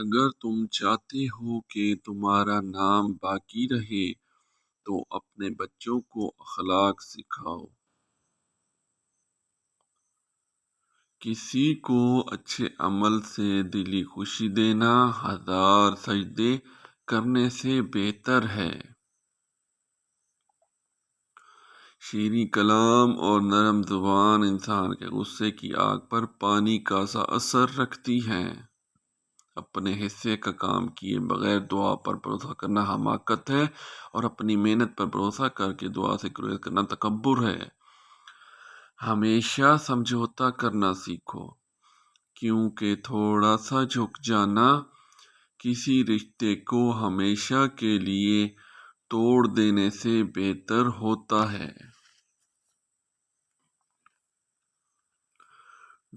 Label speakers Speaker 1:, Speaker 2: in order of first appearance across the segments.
Speaker 1: اگر تم چاہتے ہو کہ تمہارا نام باقی رہے تو اپنے بچوں کو اخلاق سکھاؤ۔ کسی کو اچھے عمل سے دلی خوشی دینا 1000 سجدے کرنے سے بہتر ہے۔ شیریں کلام اور نرم زبان انسان کے غصے کی آگ پر پانی کا سا اثر رکھتی ہیں۔ اپنے حصے کا کام کیے بغیر دعا پر بھروسہ کرنا حماقت ہے، اور اپنی محنت پر بھروسہ کر کے دعا سے گریز کرنا تکبر ہے۔ ہمیشہ سمجھوتا کرنا سیکھو، کیونکہ تھوڑا سا جھک جانا کسی رشتے کو ہمیشہ کے لیے توڑ دینے سے بہتر ہوتا ہے۔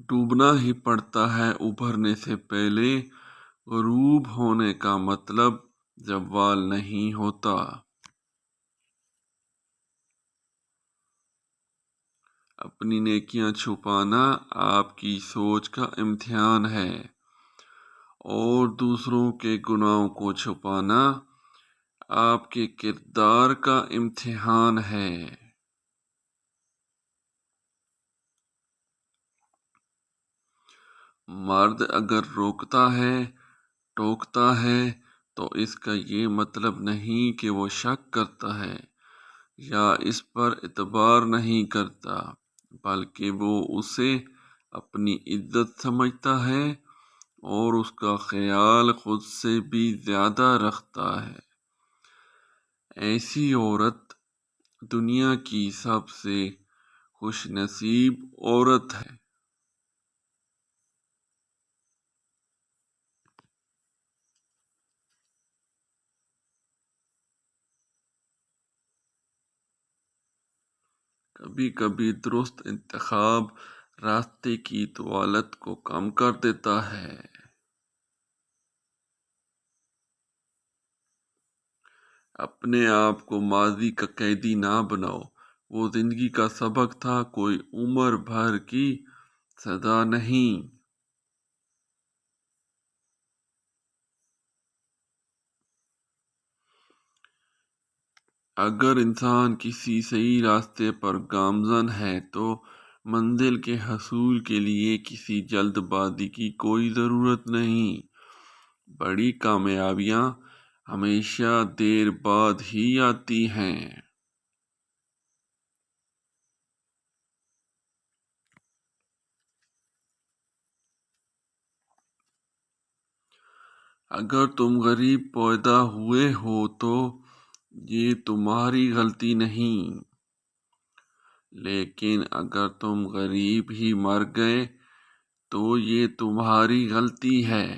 Speaker 1: ڈوبنا ہی پڑتا ہے ابھرنے سے پہلے، غروب ہونے کا مطلب زوال نہیں ہوتا۔ اپنی نیکیاں چھپانا آپ کی سوچ کا امتحان ہے، اور دوسروں کے گناہوں کو چھپانا آپ کے کردار کا امتحان ہے۔ مرد اگر روکتا ہے، ٹوکتا ہے، تو اس کا یہ مطلب نہیں کہ وہ شک کرتا ہے یا اس پر اعتبار نہیں کرتا، بلکہ وہ اسے اپنی عزت سمجھتا ہے اور اس کا خیال خود سے بھی زیادہ رکھتا ہے۔ ایسی عورت دنیا کی سب سے خوش نصیب عورت ہے۔ کبھی کبھی درست انتخاب راستے کی طوالت کو کم کر دیتا ہے۔ اپنے آپ کو ماضی کا قیدی نہ بناؤ، وہ زندگی کا سبق تھا، کوئی عمر بھر کی سزا نہیں۔ اگر انسان کسی صحیح راستے پر گامزن ہے تو منزل کے حصول کے لیے کسی جلد بازی کی کوئی ضرورت نہیں۔ بڑی کامیابیاں ہمیشہ دیر بعد ہی آتی ہیں۔ اگر تم غریب پیدا ہوئے ہو تو یہ تمہاری غلطی نہیں، لیکن اگر تم غریب ہی مر گئے تو یہ تمہاری غلطی ہے۔